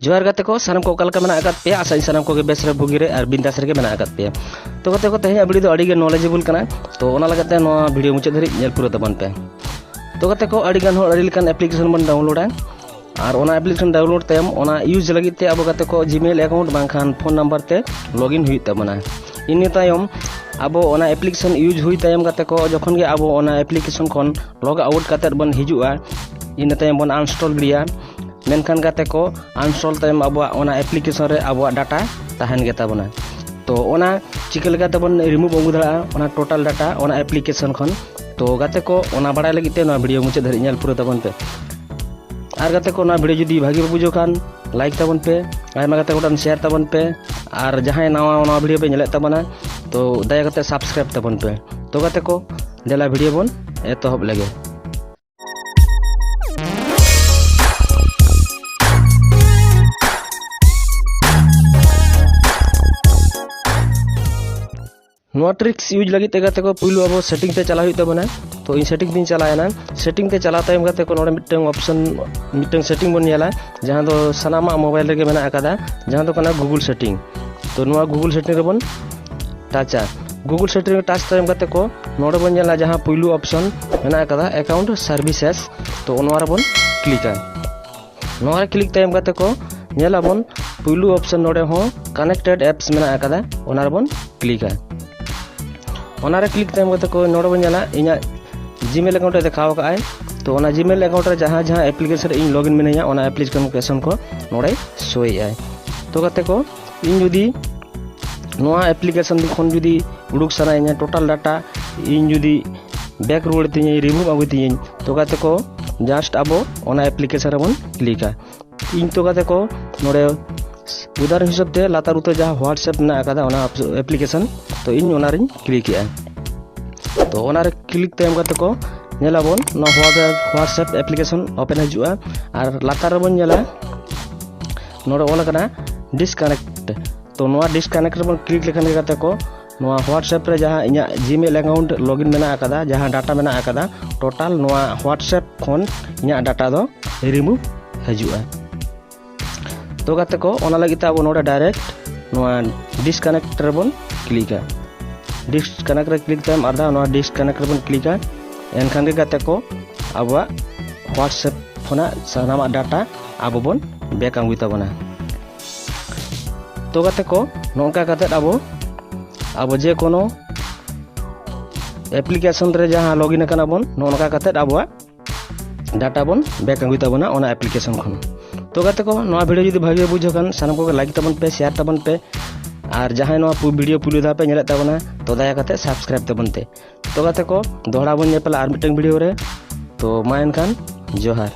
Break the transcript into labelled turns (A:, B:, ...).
A: जोहार गाते को सानम को ओकालका मेना आकात पे आशा सानम को बेस रे बुगी रे आर बिंदास रे मेना आकात पे तो गाते को तेहे वीडियो दो अड़ी गे नॉलेजेबल कना तो ओना लगाते नो वीडियो मुचाद धरि नेल पूरा तबन पे तो गाते को अड़ी गान हो अड़ी लकान एप्लीकेशन बन डाउनलोड और ओना एप्लीकेशन डाउनलोड तयम ओना यूज लगी ते अब गाते को जीमेल अकाउंट बांखान फोन नंबर ते लॉगिन हुई तबना इन्नी तायम अब ओना एप्लीकेशन यूज हुई तयम गाते को जखन गे अब ओना एप्लीकेशन खन लॉग आउट काते बन हिजुआ इन तयम बन अनस्टॉल गिया मेनखान गाते को अनस्टॉल तयम अब ओना एप्लीकेशन रे अब डाटा तहन गे ताबना तो ओना चिकल गाते बन रिमूव अगु दड़ा ओना टोटल डाटा ओना एप्लीकेशन खन तो गाते को ओना बड़ाय लगी ते ना वीडियो मुचे धरि नेल पूरा तबन पे और गाते को ना वीडियो जुदी भागी बुझो खान लाइक तबन पे आयमा गाते को शेयर तबन पे और जहां नवा नवा वीडियो पे नेले तबना तो दया करते सब्सक्राइब तबन पे तो गाते को देला वीडियो बन एतहब लगे नोआ ट्रिक्स यूज लगी ते गाते को पुइलो अब सेटिंग ते चला हुई तबना तो इन सेटिंग दिन चलायना सेटिंग ते चला तायम गाते को नोडे मिटंग ऑप्शन मिटंग सेटिंग बन नेला जहां दो सनामा मोबाइल रे मेना आकादा जहां दो कना गूगल सेटिंग तो नोआ गूगल सेटिंग रे बन टाचा गूगल सेटिंग रे टाच तायम गाते को नोडे बन नेला जहां पुइलो ऑप्शन मेना आकादा अकाउंट सर्विसेस तो ओनवा रे बन क्लिका नोआ रे क्लिक तायम गाते को नेला बन पुइलो ऑप्शन नोडे हो कनेक्टेड एप्स मेना आकादा ओना रे बन क्लिका ओना रे क्लिक तायम गाते को नोडे बन नेला इना जीमेल अकाउंट रे देखाव का है तो ओना जीमेल अकाउंट रे जहां जहां एप्लीकेशन इन लॉगिन मिनया ओना एप्लीकेशन को नोडे सोई है तो गाते को इन जुदी नोआ एप्लीकेशन खन जुदी उडुक सनाइया टोटल डाटा इन जुदी बैक रुवाड़ तिनी रिमूव आगु तिनी तो गाते को जस्ट अब ओना एप्लीकेशन रे बन क्लिका इन तो गाते को नोडे उदाहरण हिसाब ते लातार उते जहां व्हाट्सएप ना आकादा ओना एप्लीकेशन तो इन ओना रे क्लिक है तो ओना रे क्लिक तयम गाते को नेला बन ना व्हाट्सएप एप्लीकेशन ओपन हजुआ और लातार बन नेला नोडे ओला कना डिस्कनेक्ट तो नोआ डिस्कनेक्ट बन क्लिक लेखन गाते को नोआ व्हाट्सएप रे जहां इना जीमेल अकाउंट लॉगिन मेना आकादा जहां डाटा मेना आकादा टोटल नोआ व्हाट्सएप खन इना डाटा दो रिमूव हजुआ तो गाते को ओना लगी अब नोडे डायरेक्ट नोआ डिस्कनेक्ट रे बन क्लिका डिस्कनेक्ट रे क्लिक तयम आधा नोआ डिस्कनेक्ट रे बन क्लिका एनखान गे गाते को अब व्हाट्सएप खना सनामा डाटा अब बन बैक आगुई तबना तो गाते को नोंका गाते अब जे कोनो एप्लीकेशन रे जहां लॉगिन कना बन नोंका गाते अब डाटा बन बैक आगुई तबना ओना एप्लीकेशन खन तो गाते को नोआ वीडियो जुदी भागे बुझो खान सानम को लाइक तबन पे शेयर तबन पे और जहां नोआ वीडियो पुलियो दा पे नेले तबना तो दया करते सब्सक्राइब तबन ते तो गाते को दोहरा बन नेपला आर मिटंग वीडियो रे तो मा एनखान जोहार।